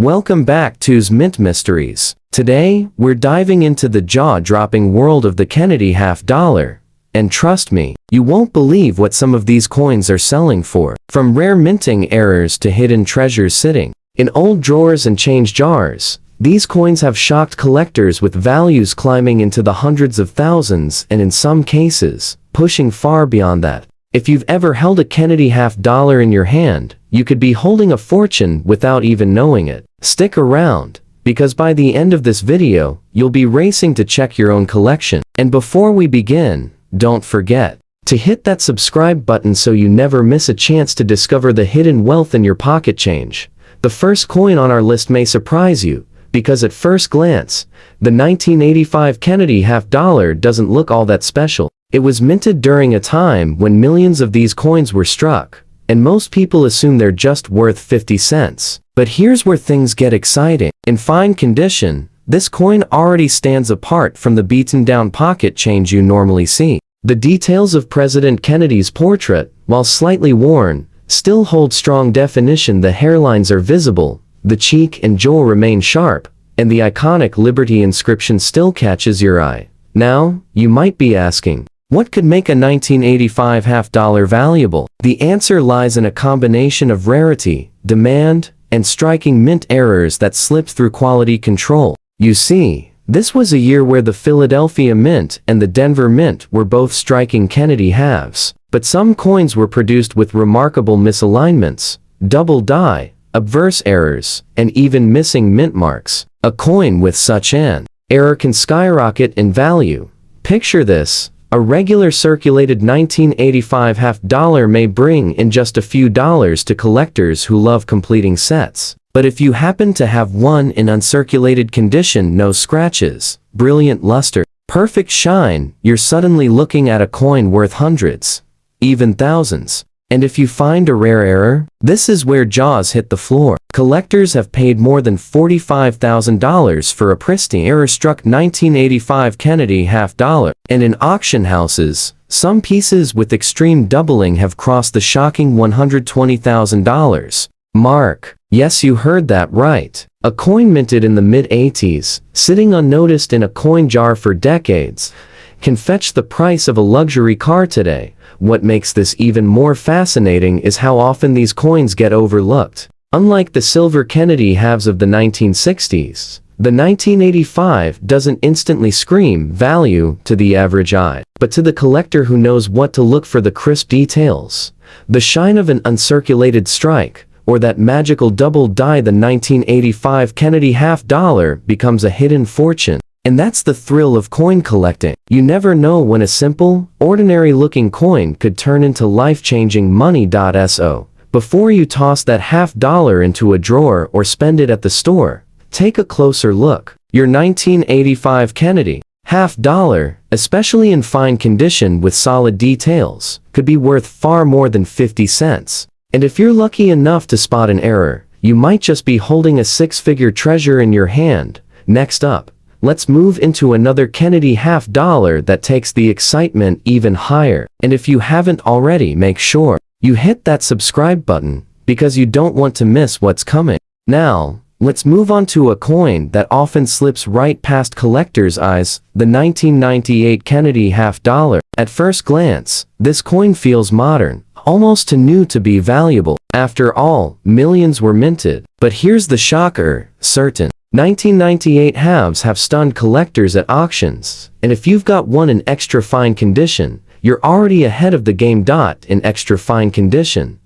Welcome back to's Mint Mysteries. Today, we're diving into the jaw-dropping world of the Kennedy half dollar. And trust me, you won't believe what some of these coins are selling for. From rare minting errors to hidden treasures sitting in old drawers and change jars, these coins have shocked collectors with values climbing into the hundreds of thousands and in some cases, pushing far beyond that. If you've ever held a Kennedy half dollar in your hand, you could be holding a fortune without even knowing it. Stick around, because by the end of this video, you'll be racing to check your own collection. And before we begin, don't forget to hit that subscribe button so you never miss a chance to discover the hidden wealth in your pocket change. The first coin on our list may surprise you, because at first glance, the 1985 Kennedy half dollar doesn't look all that special. It was minted during a time when millions of these coins were struck, and most people assume they're just worth 50 cents. But here's where things get exciting. In fine condition, this coin already stands apart from the beaten-down pocket change you normally see. The details of President Kennedy's portrait, while slightly worn, still hold strong definition. The hairlines are visible, the cheek and jaw remain sharp, and the iconic Liberty inscription still catches your eye. Now, you might be asking, what could make a 1985 half dollar valuable? The answer lies in a combination of rarity, demand, and striking mint errors that slipped through quality control. You see, this was a year where the Philadelphia Mint and the Denver Mint were both striking Kennedy halves, but some coins were produced with remarkable misalignments, double die, obverse errors, and even missing mint marks. A coin with such an error can skyrocket in value. Picture this. A regular circulated 1985 half dollar may bring in just a few dollars to collectors who love completing sets. But if you happen to have one in uncirculated condition, no scratches, brilliant luster, perfect shine, you're suddenly looking at a coin worth hundreds, even thousands. And if you find a rare error, this is where jaws hit the floor. Collectors have paid more than $45,000 for a pristine error-struck 1985 Kennedy half dollar. And in auction houses, some pieces with extreme doubling have crossed the shocking $120,000 mark. Yes, you heard that right. A coin minted in the mid-80s, sitting unnoticed in a coin jar for decades, can fetch the price of a luxury car today. What makes this even more fascinating is how often these coins get overlooked. Unlike the silver Kennedy halves of the 1960s, the 1985 doesn't instantly scream value to the average eye, but to the collector who knows what to look for: the crisp details, the shine of an uncirculated strike, or that magical double die. The 1985 Kennedy half dollar becomes a hidden fortune. And that's the thrill of coin collecting. You never know when a simple, ordinary-looking coin could turn into life-changing money. So, before you toss that half dollar into a drawer or spend it at the store, take a closer look. Your 1985 Kennedy half dollar, especially in fine condition with solid details, could be worth far more than 50 cents. And if you're lucky enough to spot an error, you might just be holding a six-figure treasure in your hand. Next up, let's move into another Kennedy half dollar that takes the excitement even higher. And if you haven't already, make sure you hit that subscribe button, because you don't want to miss what's coming. Now, let's move on to a coin that often slips right past collectors' eyes, the 1998 Kennedy half dollar. At first glance, this coin feels modern, almost too new to be valuable. After all, millions were minted. But here's the shocker: certain 1998 halves have stunned collectors at auctions, and if you've got one in extra fine condition, you're already ahead of the game. In extra fine condition,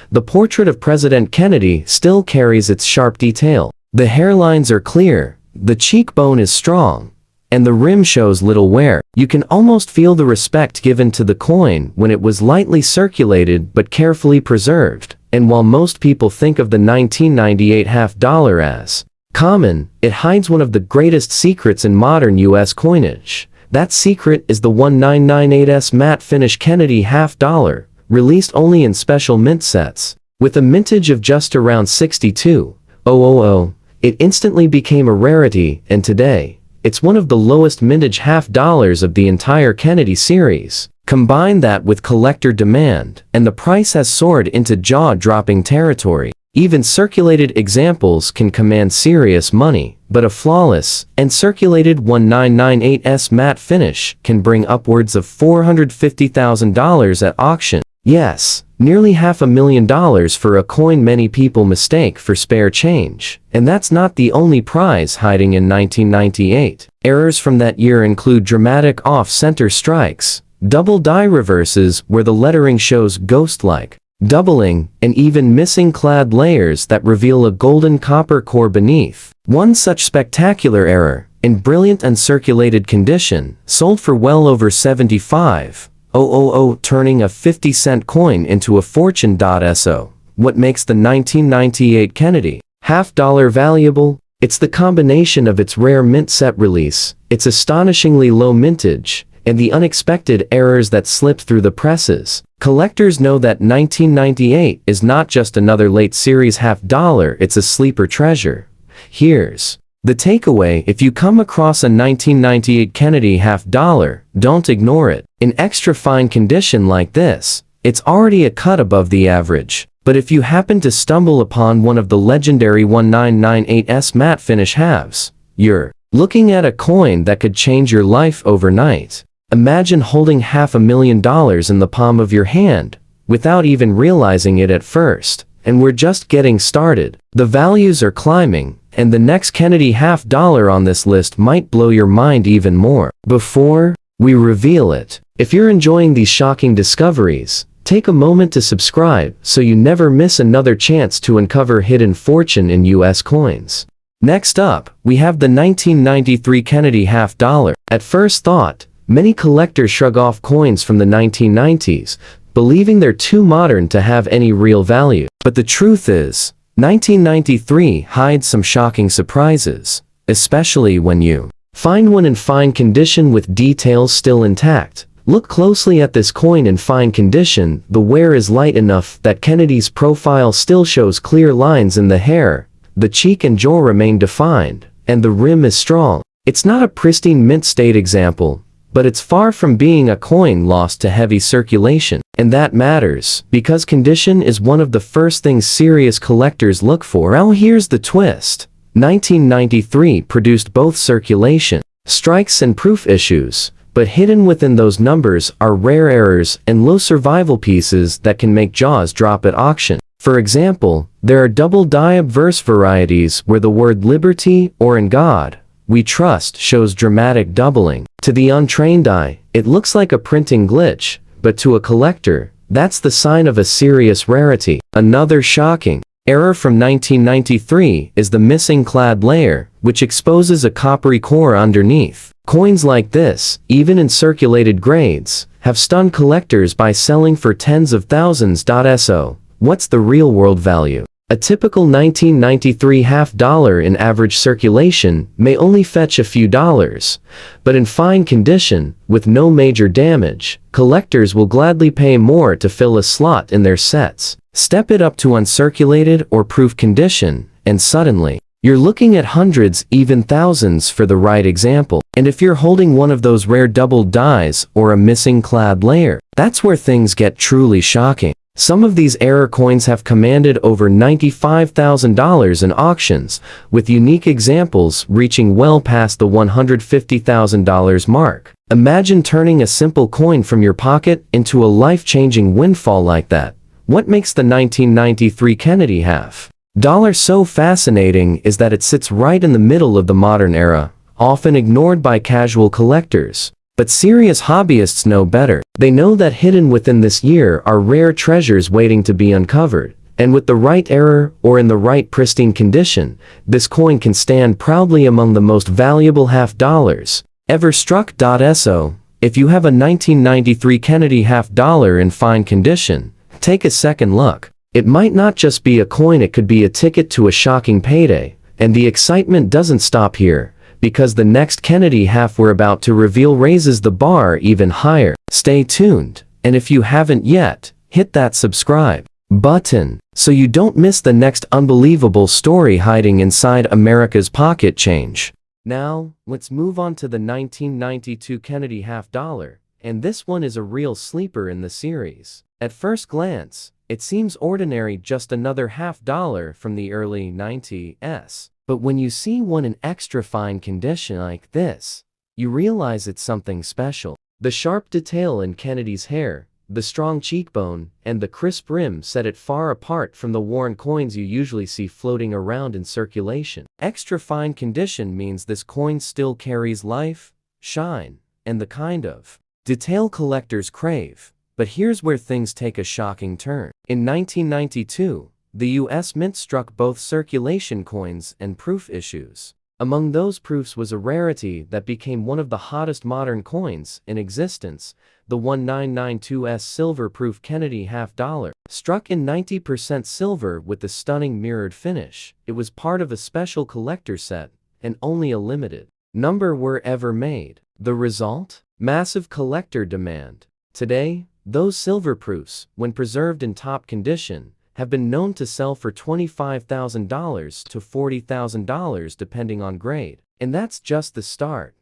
the portrait of President Kennedy still carries its sharp detail. The hairlines are clear, the cheekbone is strong, and the rim shows little wear. You can almost feel the respect given to the coin when it was lightly circulated but carefully preserved. And while most people think of the 1998 half dollar as common, it hides one of the greatest secrets in modern U.S. coinage. That secret is the 1998's matte finish Kennedy half dollar, released only in special mint sets. With a mintage of just around 62,000, it instantly became a rarity, and today, it's one of the lowest mintage half dollars of the entire Kennedy series. Combine that with collector demand, and the price has soared into jaw-dropping territory. Even circulated examples can command serious money, but a flawless and circulated 1998's matte finish can bring upwards of $450,000 at auction. Yes, nearly $500,000 for a coin many people mistake for spare change. And that's not the only prize hiding in 1998. Errors from that year include dramatic off-center strikes, double die reverses where the lettering shows ghost-like, doubling, and even missing clad layers that reveal a golden copper core beneath. One such spectacular error, in brilliant uncirculated condition, sold for well over $75,000, turning a 50-cent coin into a fortune. So, what makes the 1998 Kennedy half-dollar valuable? It's the combination of its rare mint set release, its astonishingly low mintage, and the unexpected errors that slipped through the presses. Collectors know that 1998 is not just another late series half-dollar, it's a sleeper treasure. Here's the takeaway: if you come across a 1998 Kennedy half-dollar, don't ignore it. In extra fine condition like this, it's already a cut above the average. But if you happen to stumble upon one of the legendary 1998's matte finish halves, you're looking at a coin that could change your life overnight. Imagine holding $500,000 in the palm of your hand, without even realizing it at first. And we're just getting started. The values are climbing, and the next Kennedy half-dollar on this list might blow your mind even more. Before we reveal it, if you're enjoying these shocking discoveries, take a moment to subscribe so you never miss another chance to uncover hidden fortune in US coins. Next up, we have the 1993 Kennedy half-dollar. At first thought, many collectors shrug off coins from the 1990s, believing they're too modern to have any real value. But the truth is, 1993 hides some shocking surprises, especially when you find one in fine condition with details still intact. Look closely at this coin in fine condition. The wear is light enough that Kennedy's profile still shows clear lines in the hair, the cheek and jaw remain defined, and the rim is strong. It's not a pristine mint state example, but it's far from being a coin lost to heavy circulation. And that matters, because condition is one of the first things serious collectors look for. Now here's the twist. 1993 produced both circulation, strikes and proof issues, but hidden within those numbers are rare errors and low survival pieces that can make jaws drop at auction. For example, there are double die obverse varieties where the word liberty or in God we trust shows dramatic doubling. To the untrained eye, it looks like a printing glitch, but to a collector, that's the sign of a serious rarity. Another shocking error from 1993 is the missing clad layer, which exposes a coppery core underneath. Coins like this, even in circulated grades, have stunned collectors by selling for tens of thousands. So, what's the real-world value? A typical 1993 half-dollar in average circulation may only fetch a few dollars, but in fine condition, with no major damage, collectors will gladly pay more to fill a slot in their sets. Step it up to uncirculated or proof condition, and suddenly, you're looking at hundreds, even thousands for the right example. And if you're holding one of those rare double dies or a missing clad layer, that's where things get truly shocking. Some of these error coins have commanded over $95,000 in auctions, with unique examples reaching well past the $150,000 mark. Imagine turning a simple coin from your pocket into a life-changing windfall like that. What makes the 1993 Kennedy half-dollar so fascinating is that it sits right in the middle of the modern era, often ignored by casual collectors. But serious hobbyists know better. They know that hidden within this year are rare treasures waiting to be uncovered. And with the right error, or in the right pristine condition, this coin can stand proudly among the most valuable half-dollars ever struck. So, if you have a 1993 Kennedy half-dollar in fine condition, take a second look. It might not just be a coin, it could be a ticket to a shocking payday. And the excitement doesn't stop here, because the next Kennedy half we're about to reveal raises the bar even higher. Stay tuned, and if you haven't yet, hit that subscribe button so you don't miss the next unbelievable story hiding inside America's pocket change. Now, let's move on to the 1992 Kennedy half-dollar, and this one is a real sleeper in the series. At first glance, It seems ordinary, just another $50 from the early 90s. But when you see one in extra fine condition like this, you realize it's something special. The sharp detail in Kennedy's hair, the strong cheekbone, and the crisp rim set it far apart from the worn coins you usually see floating around in circulation. Extra fine condition means this coin still carries life, shine, and the kind of detail collectors crave. But here's where things take a shocking turn. In 1992, the U.S. Mint struck both circulation coins and proof issues. Among those proofs was a rarity that became one of the hottest modern coins in existence, the 1992's silver-proof Kennedy $50. Struck in 90% silver with the stunning mirrored finish, it was part of a special collector set, and only a limited number were ever made. The result? Massive collector demand. Today, those silver proofs, when preserved in top condition, have been known to sell for $25,000 to $40,000 depending on grade. And that's just the start.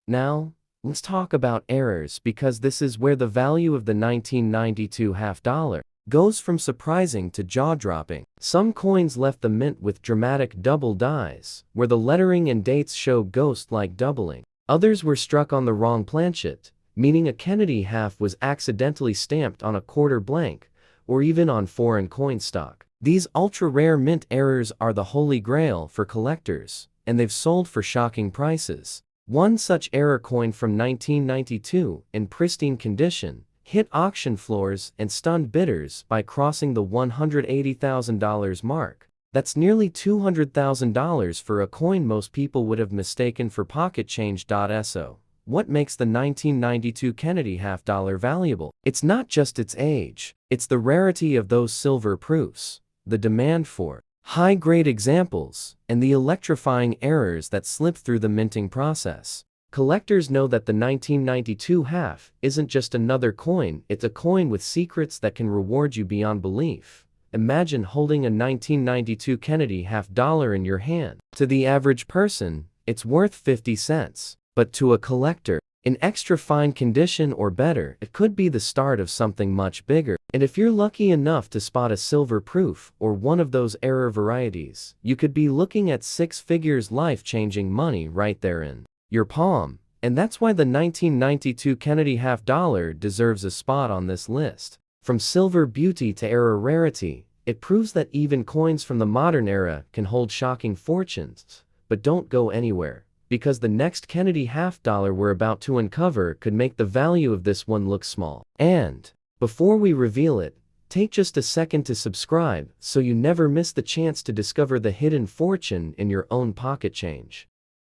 Now, let's talk about errors, because this is where the value of the 1992 $50 goes from surprising to jaw-dropping. Some coins left the mint with dramatic double dies, where the lettering and dates show ghost-like doubling. Others were struck on the wrong planchet, meaning a Kennedy half was accidentally stamped on a quarter blank, or even on foreign coin stock. These ultra-rare mint errors are the holy grail for collectors, and they've sold for shocking prices. One such error coin from 1992, in pristine condition, hit auction floors and stunned bidders by crossing the $180,000 mark. That's nearly $200,000 for a coin most people would have mistaken for pocket change. So, what makes the 1992 Kennedy $50 valuable? It's not just its age, it's the rarity of those silver proofs, the demand for high-grade examples, and the electrifying errors that slip through the minting process. Collectors know that the 1992 half isn't just another coin, it's a coin with secrets that can reward you beyond belief. Imagine holding a 1992 Kennedy $50 in your hand. To the average person, it's worth 50 cents. But to a collector, in extra fine condition or better, it could be the start of something much bigger. And if you're lucky enough to spot a silver proof or one of those error varieties, you could be looking at six figures life-changing money right there in your palm. And that's why the 1992 Kennedy $50 deserves a spot on this list. From silver beauty to error rarity, it proves that even coins from the modern era can hold shocking fortunes. But don't go anywhere, because the next Kennedy $50 we're about to uncover could make the value of this one look small. And before we reveal it, take just a second to subscribe so you never miss the chance to discover the hidden fortune in your own pocket change.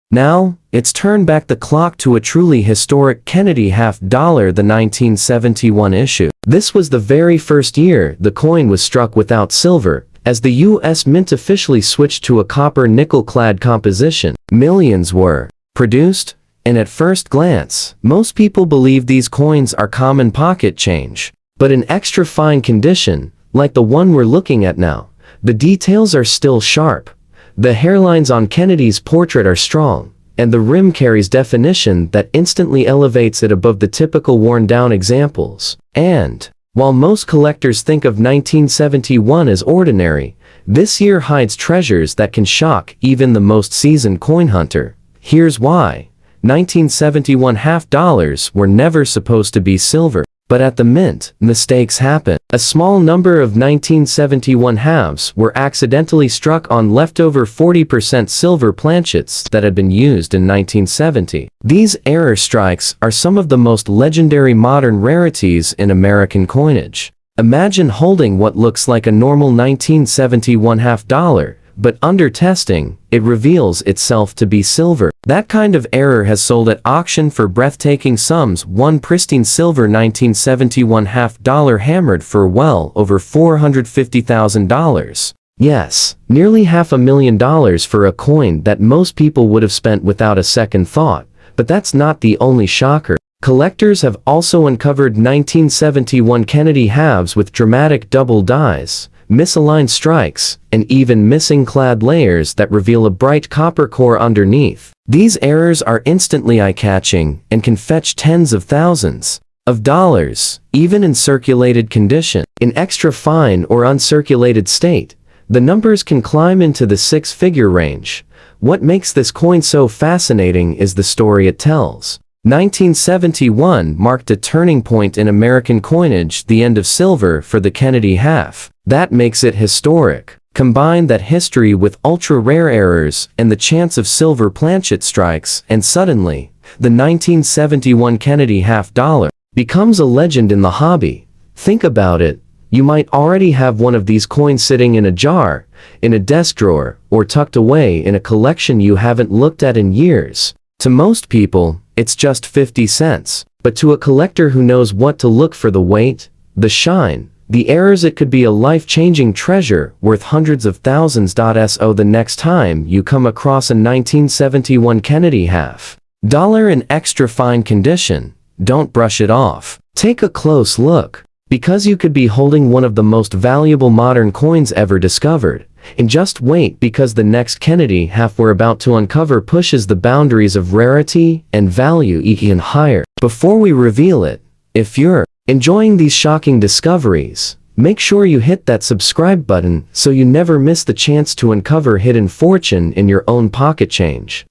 Now, it's turn back the clock to a truly historic Kennedy $50, the 1971 issue. This was the very first year the coin was struck without silver, as the U.S. Mint officially switched to a copper nickel-clad composition. Millions were produced, and at first glance, most people believe these coins are common pocket change. But in extra fine condition, like the one we're looking at now, the details are still sharp. The hairlines on Kennedy's portrait are strong, and the rim carries definition that instantly elevates it above the typical worn-down examples. And while most collectors think of 1971 as ordinary, this year hides treasures that can shock even the most seasoned coin hunter. Here's why. 1971 $50 were never supposed to be silver. But at the mint, mistakes happen. A small number of 1971 halves were accidentally struck on leftover 40% silver planchets that had been used in 1970. These error strikes are some of the most legendary modern rarities in American coinage. Imagine holding what looks like a normal 1971 $50, but under testing, it reveals itself to be silver. That kind of error has sold at auction for breathtaking sums. One pristine silver 1971 $50 hammered for well over $450,000. Yes, nearly $500,000 for a coin that most people would have spent without a second thought. But that's not the only shocker. Collectors have also uncovered 1971 Kennedy halves with dramatic double dies, misaligned strikes, and even missing clad layers that reveal a bright copper core underneath. These errors are instantly eye-catching and can fetch tens of thousands. of dollars, even in circulated condition. In extra fine or uncirculated state, the numbers can climb into the six-figure range. What makes this coin so fascinating is the story it tells. 1971 marked a turning point in American coinage, the end of silver for the Kennedy half. That makes it historic. Combine that history with ultra-rare errors and the chance of silver planchet strikes, and suddenly, the 1971 Kennedy half dollar becomes a legend in the hobby. Think about it. You might already have one of these coins sitting in a jar, in a desk drawer, or tucked away in a collection you haven't looked at in years. To most people, it's just 50 cents. But to a collector who knows what to look for, the weight, the shine, the errors, it could be a life-changing treasure worth hundreds of thousands. So the next time you come across a 1971 Kennedy half dollar in extra fine condition, don't brush it off. Take a close look, because you could be holding one of the most valuable modern coins ever discovered. And just wait, because the next Kennedy half we're about to uncover pushes the boundaries of rarity and value even higher. Before we reveal it, if you're enjoying these shocking discoveries, make sure you hit that subscribe button so you never miss the chance to uncover hidden fortune in your own pocket change.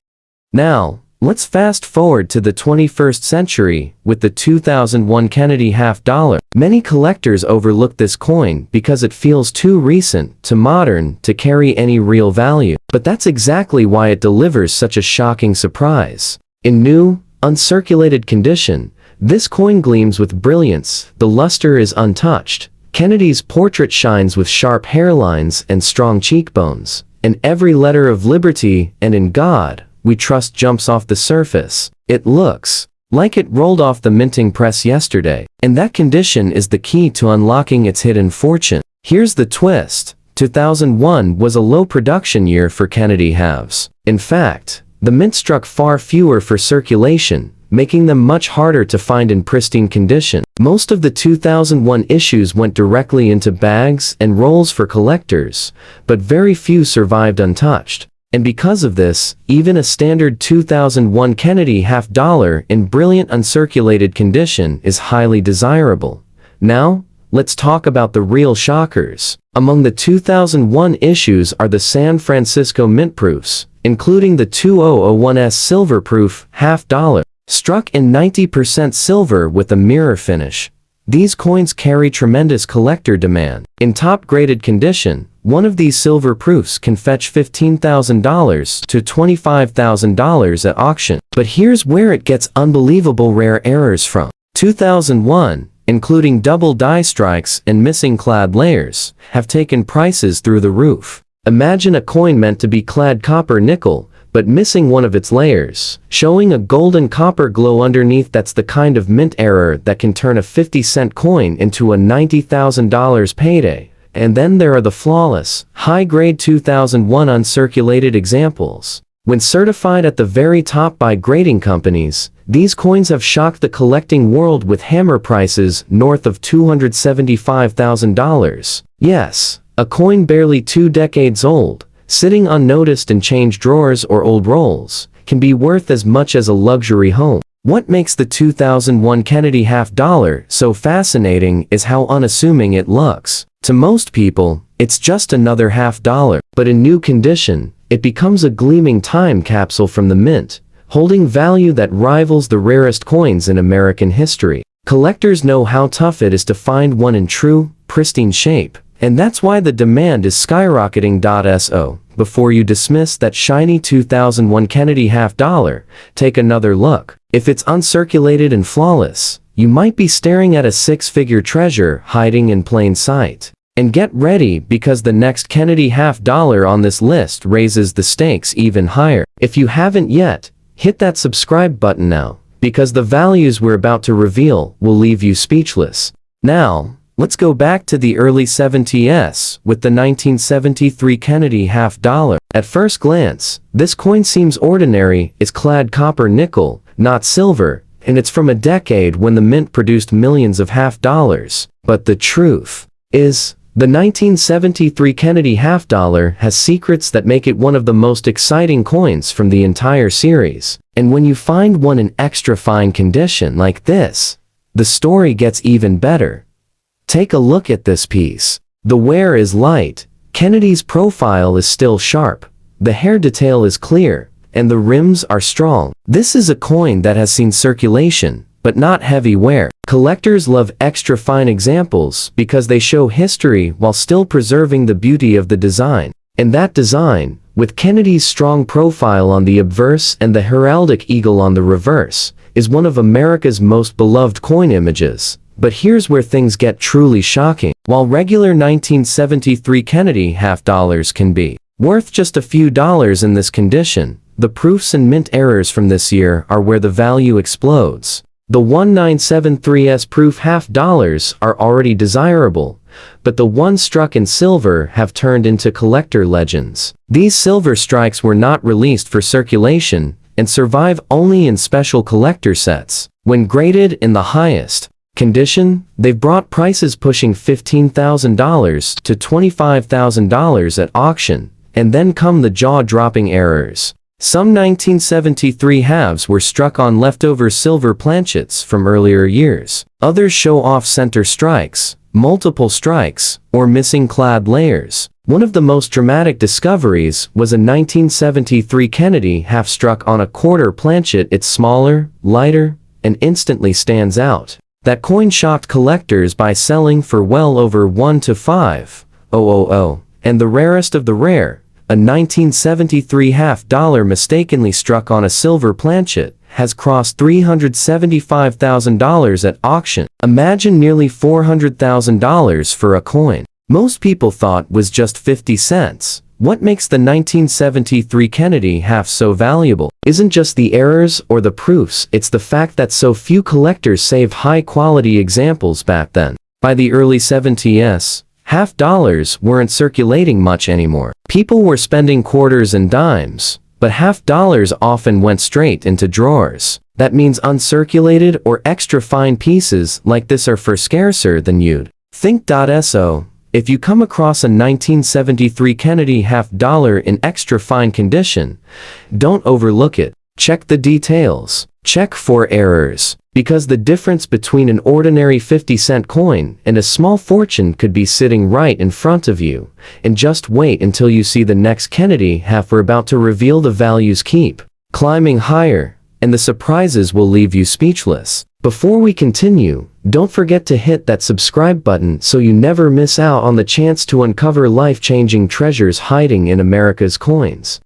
Now, let's fast forward to the 21st century with the 2001 Kennedy half dollar. Many collectors overlook this coin because it feels too recent, too modern to carry any real value. But that's exactly why it delivers such a shocking surprise. In new, uncirculated condition, this coin gleams with brilliance. The luster is untouched. Kennedy's portrait shines with sharp hairlines and strong cheekbones, and every letter of liberty and in God we trust jumps off the surface. It looks like it rolled off the minting press yesterday, and that condition is the key to unlocking its hidden fortune. Here's the twist. 2001 was a low production year for Kennedy halves. In fact, the mint struck far fewer for circulation, making them much harder to find in pristine condition. Most of the 2001 issues went directly into bags and rolls for collectors, but very few survived untouched. And because of this, even a standard 2001 Kennedy half dollar in brilliant uncirculated condition is highly desirable. Now, let's talk about the real shockers. Among the 2001 issues are the San Francisco mint proofs, including the 2001's silver proof half dollar, struck in 90% silver with a mirror finish. These coins carry tremendous collector demand. In top-graded condition, one of these silver proofs can fetch $15,000 to $25,000 at auction. But here's where it gets unbelievable rare errors from. 2001, including double die strikes and missing clad layers, have taken prices through the roof. Imagine a coin meant to be clad copper nickel, but missing one of its layers, showing a golden copper glow underneath. That's the kind of mint error that can turn a 50-cent coin into a $90,000 payday. And then there are the flawless, high-grade 2001 uncirculated examples. When certified at the very top by grading companies, these coins have shocked the collecting world with hammer prices north of $275,000. Yes, a coin barely 2 decades old, sitting unnoticed in change drawers or old rolls, can be worth as much as a luxury home. What makes the 2001 Kennedy half dollar so fascinating is how unassuming it looks. To most people, it's just another half dollar, but in new condition, it becomes a gleaming time capsule from the mint, holding value that rivals the rarest coins in American history. Collectors know how tough it is to find one in true, pristine shape, and that's why the demand is skyrocketing. So, before you dismiss that shiny 2001 Kennedy half dollar, take another look. If it's uncirculated and flawless, you might be staring at a six-figure treasure hiding in plain sight. And get ready, because the next Kennedy half dollar on this list raises the stakes even higher. If you haven't yet, hit that subscribe button now, because the values we're about to reveal will leave you speechless. Now, let's go back to the early 70s with the 1973 Kennedy half dollar. At first glance, this coin seems ordinary. It's clad copper nickel, not silver, and it's from a decade when the mint produced millions of half dollars. But the truth is, the 1973 Kennedy half dollar has secrets that make it one of the most exciting coins from the entire series. And when you find one in extra fine condition like this, the story gets even better. Take a look at this piece. The wear is light, Kennedy's profile is still sharp, the hair detail is clear, and the rims are strong. This is a coin that has seen circulation, but not heavy wear. Collectors love extra fine examples because they show history while still preserving the beauty of the design. And that design, with Kennedy's strong profile on the obverse and the heraldic eagle on the reverse, is one of America's most beloved coin images. But here's where things get truly shocking. While regular 1973 Kennedy half dollars can be worth just a few dollars in this condition, the proofs and mint errors from this year are where the value explodes. The 1973's proof half dollars are already desirable, but the ones struck in silver have turned into collector legends. These silver strikes were not released for circulation and survive only in special collector sets. When graded in the highest condition, they've brought prices pushing $15,000 to $25,000 at auction, and then come the jaw-dropping errors. Some 1973 halves were struck on leftover silver planchets from earlier years. Others show off-center strikes, multiple strikes, or missing clad layers. One of the most dramatic discoveries was a 1973 Kennedy half struck on a quarter planchet. It's smaller, lighter, and instantly stands out. That coin shocked collectors by selling for well over $1 to $5,000. And the rarest of the rare, a 1973 half dollar mistakenly struck on a silver planchet, has crossed $375,000 at auction. Imagine nearly $400,000 for a coin most people thought was just 50 cents. What makes the 1973 Kennedy half so valuable isn't just the errors or the proofs, it's the fact that so few collectors saved high-quality examples back then. By the early 70s, half dollars weren't circulating much anymore. People were spending quarters and dimes, but half dollars often went straight into drawers. That means uncirculated or extra fine pieces like this are for scarcer than you'd think. So, if you come across a 1973 Kennedy half dollar in extra fine condition, don't overlook it. Check the details. Check for errors, because the difference between an ordinary 50-cent coin and a small fortune could be sitting right in front of you. And just wait until you see the next Kennedy half. We're about to reveal the values keep climbing higher, and the surprises will leave you speechless. Before we continue, don't forget to hit that subscribe button so you never miss out on the chance to uncover life-changing treasures hiding in America's coins.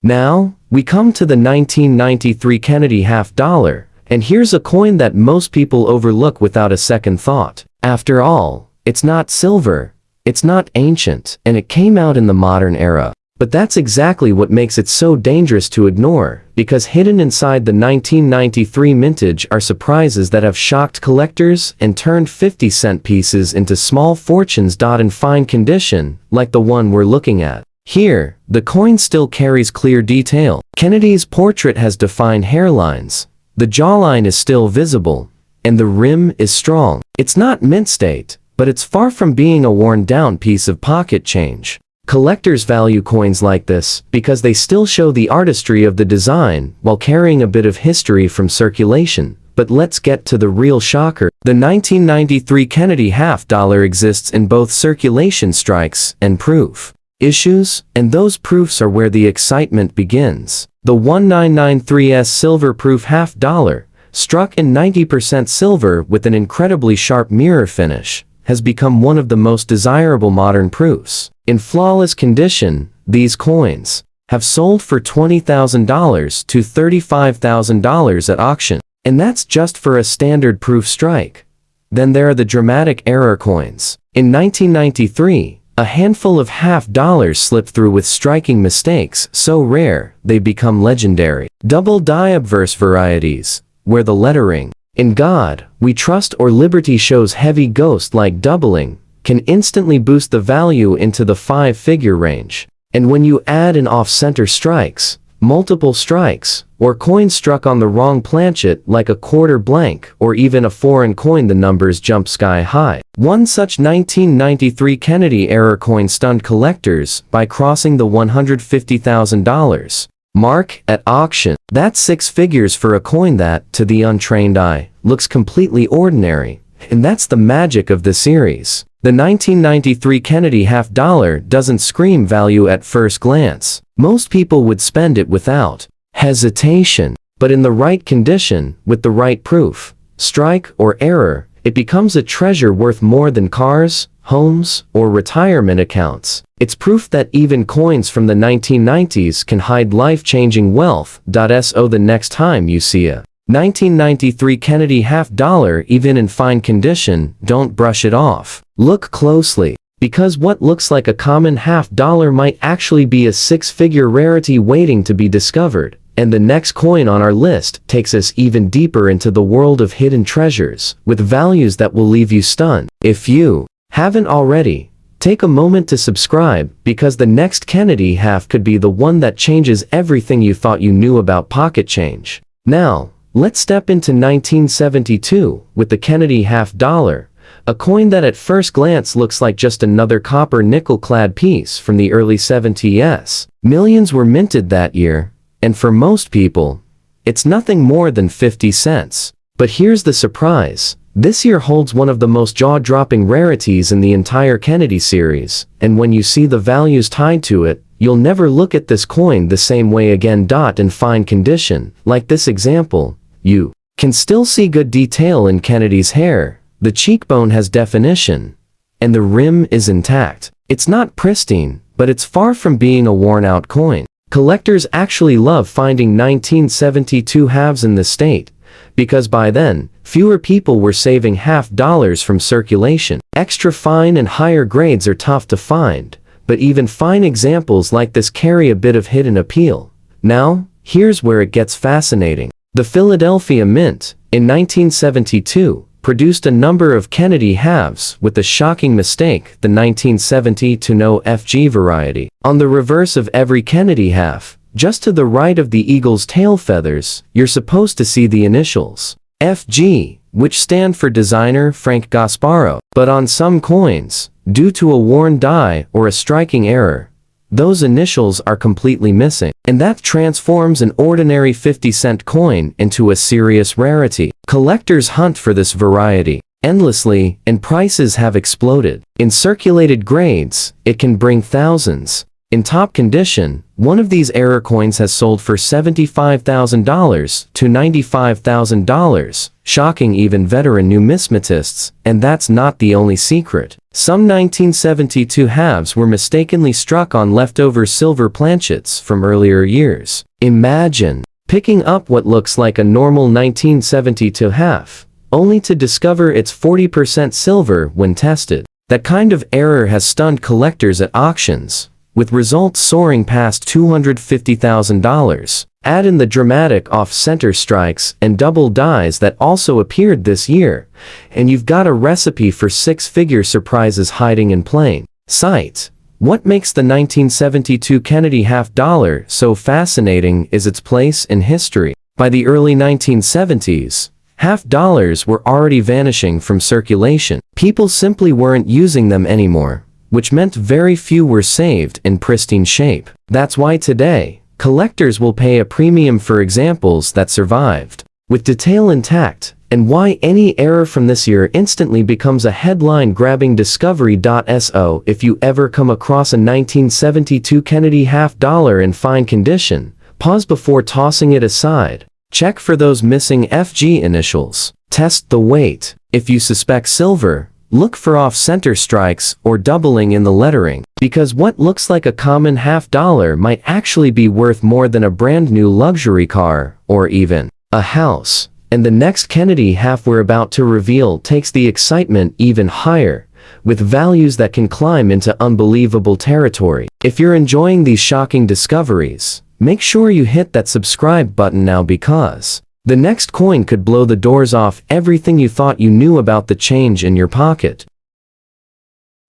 Now, we come to the 1993 Kennedy half dollar, and here's a coin that most people overlook without a second thought. After all, it's not silver, it's not ancient, and it came out in the modern era. But that's exactly what makes it so dangerous to ignore, because hidden inside the 1993 mintage are surprises that have shocked collectors and turned 50-cent pieces into small fortunes. In fine condition, like the one we're looking at. Here, the coin still carries clear detail. Kennedy's portrait has defined hairlines, the jawline is still visible, and the rim is strong. It's not mint state, but it's far from being a worn-down piece of pocket change. Collectors value coins like this because they still show the artistry of the design while carrying a bit of history from circulation. But let's get to the real shocker. The 1993 Kennedy half dollar exists in both circulation strikes and proof issues, and those proofs are where the excitement begins. The 1993's silver proof half dollar, struck in 90% silver with an incredibly sharp mirror finish, has become one of the most desirable modern proofs. In flawless condition, these coins have sold for $20,000 to $35,000 at auction. And that's just for a standard proof strike. Then there are the dramatic error coins. In 1993, a handful of half dollars slipped through with striking mistakes so rare they become legendary. Double die obverse varieties, where the lettering, "In God We Trust" or "Liberty" shows heavy ghost-like doubling, can instantly boost the value into the five-figure range. And when you add in off-center strikes, multiple strikes, or coins struck on the wrong planchet like a quarter blank or even a foreign coin, the numbers jump sky high. One such 1993 Kennedy error coin stunned collectors by crossing the $150,000 Mark at auction. That's 6 figures for a coin that, to the untrained eye, looks completely ordinary. And that's the magic of the series. The 1993 Kennedy half dollar doesn't scream value at first glance. Most people would spend it without hesitation. But in the right condition, with the right proof, strike or error, it becomes a treasure worth more than cars, homes, or retirement accounts. It's proof that even coins from the 1990s can hide life-changing wealth. So the next time you see a 1993 Kennedy half dollar, even in fine condition, don't brush it off. Look closely, because what looks like a common half dollar might actually be a 6-figure rarity waiting to be discovered. And the next coin on our list takes us even deeper into the world of hidden treasures, with values that will leave you stunned. If you haven't already, take a moment to subscribe, because the next Kennedy half could be the one that changes everything you thought you knew about pocket change. Now, let's step into 1972 with the Kennedy half dollar, a coin that at first glance looks like just another copper nickel-clad piece from the early 70s. Millions were minted that year, and for most people, it's nothing more than 50 cents. But here's the surprise. This year holds one of the most jaw-dropping rarities in the entire Kennedy series, and when you see the values tied to it, you'll never look at this coin the same way again. In fine condition, like this example, you can still see good detail in Kennedy's hair, the cheekbone has definition, and the rim is intact. It's not pristine, but it's far from being a worn-out coin. Collectors actually love finding 1972 halves in the state, because by then, fewer people were saving half dollars from circulation. Extra fine and higher grades are tough to find, but even fine examples like this carry a bit of hidden appeal. Now, here's where it gets fascinating. The Philadelphia Mint, in 1972, produced a number of Kennedy halves with the shocking mistake, the 1970 to no FG variety. On the reverse of every Kennedy half, just to the right of the eagle's tail feathers, you're supposed to see the initials FG, which stand for designer Frank Gasparo. But on some coins, due to a worn die or a striking error, those initials are completely missing, and that transforms an ordinary 50-cent coin into a serious rarity. Collectors hunt for this variety endlessly, and prices have exploded. In circulated grades, it can bring thousands. In top condition, one of these error coins has sold for $75,000 to $95,000, shocking even veteran numismatists, and that's not the only secret. Some 1972 halves were mistakenly struck on leftover silver planchets from earlier years. Imagine picking up what looks like a normal 1972 half, only to discover it's 40% silver when tested. That kind of error has stunned collectors at auctions, with results soaring past $250,000. Add in the dramatic off-center strikes and double dies that also appeared this year, and you've got a recipe for 6-figure surprises hiding in plain sight. What makes the 1972 Kennedy half dollar so fascinating is its place in history. By the early 1970s, half dollars were already vanishing from circulation. People simply weren't using them anymore, which meant very few were saved in pristine shape. That's why today, collectors will pay a premium for examples that survived, with detail intact, and why any error from this year instantly becomes a headline-grabbing discovery. So if you ever come across a 1972 Kennedy half dollar in fine condition, pause before tossing it aside. Check for those missing FG initials. Test the weight. If you suspect silver, look for off-center strikes or doubling in the lettering, because what looks like a common half dollar might actually be worth more than a brand new luxury car, or even a house. And the next Kennedy half we're about to reveal takes the excitement even higher, with values that can climb into unbelievable territory. If you're enjoying these shocking discoveries, make sure you hit that subscribe button now, because the next coin could blow the doors off everything you thought you knew about the change in your pocket.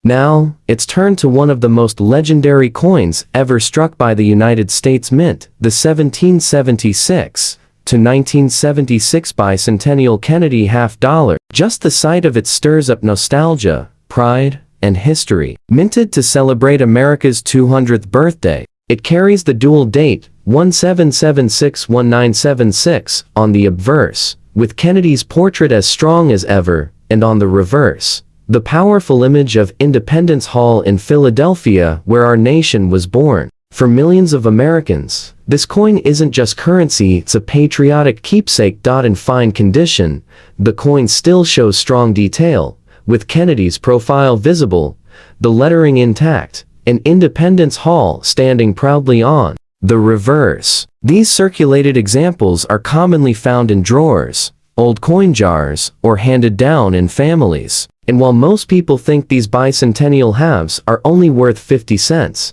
Now, it's turned to one of the most legendary coins ever struck by the United States Mint, the 1776 to 1976 bicentennial Kennedy half dollar. Just the sight of it stirs up nostalgia, pride, and history. Minted to celebrate America's 200th birthday, It carries the dual date 1776-1976 on the obverse, with Kennedy's portrait as strong as ever, and on the reverse, the powerful image of Independence Hall in Philadelphia, where our nation was born. For millions of Americans, this coin isn't just currency, it's a patriotic keepsake. In fine condition, the coin still shows strong detail, with Kennedy's profile visible, the lettering intact, and Independence Hall standing proudly on the reverse. These circulated examples are commonly found in drawers, old coin jars, or handed down in families. And while most people think these bicentennial halves are only worth 50 cents,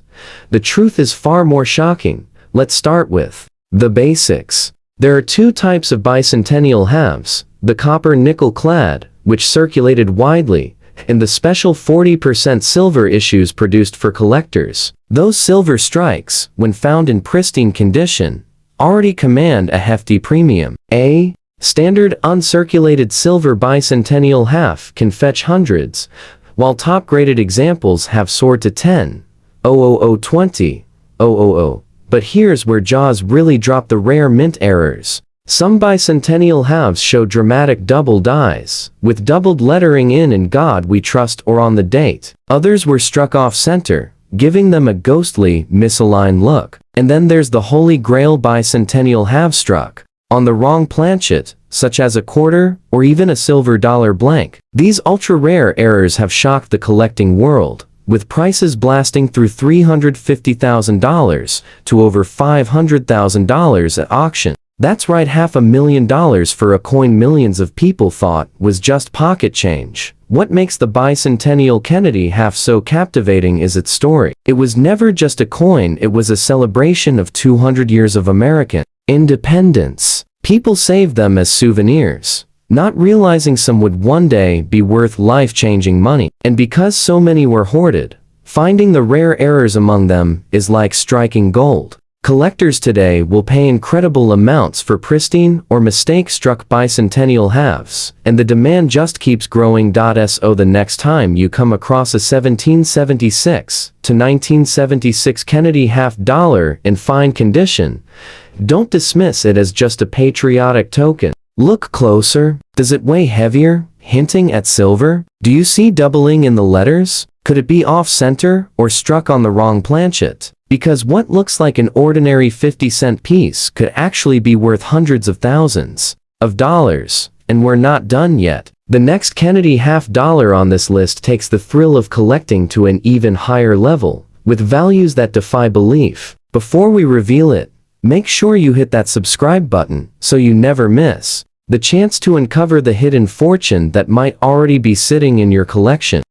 the truth is far more shocking. Let's start with the basics. There are two types of bicentennial halves: the copper nickel clad, which circulated widely, and the special 40% silver issues produced for collectors. Those silver strikes, when found in pristine condition, already command a hefty premium. A standard uncirculated silver bicentennial half can fetch hundreds, while top-graded examples have soared to 10, 20, 000. But here's where jaws really drop: the rare mint errors. Some bicentennial halves show dramatic double dies, with doubled lettering "In God We Trust" or on the date. Others were struck off-center, giving them a ghostly, misaligned look. And then there's the holy grail bicentennial half struck on the wrong planchet, such as a quarter or even a silver dollar blank. These ultra-rare errors have shocked the collecting world, with prices blasting through $350,000 to over $500,000 at auction. That's right, $500,000 for a coin millions of people thought was just pocket change. What makes the bicentennial Kennedy half so captivating is its story. It was never just a coin, it was a celebration of 200 years of American independence. People saved them as souvenirs, not realizing some would one day be worth life-changing money. And because so many were hoarded, finding the rare errors among them is like striking gold. Collectors today will pay incredible amounts for pristine or mistake-struck bicentennial halves, and the demand just keeps growing. So the next time you come across a 1776 to 1976 Kennedy half-dollar in fine condition, don't dismiss it as just a patriotic token. Look closer. Does it weigh heavier, hinting at silver? Do you see doubling in the letters? Could it be off-center or struck on the wrong planchet? Because what looks like an ordinary 50-cent piece could actually be worth hundreds of thousands of dollars. And we're not done yet. The next Kennedy half-dollar on this list takes the thrill of collecting to an even higher level, with values that defy belief. Before we reveal it, make sure you hit that subscribe button so you never miss the chance to uncover the hidden fortune that might already be sitting in your collection.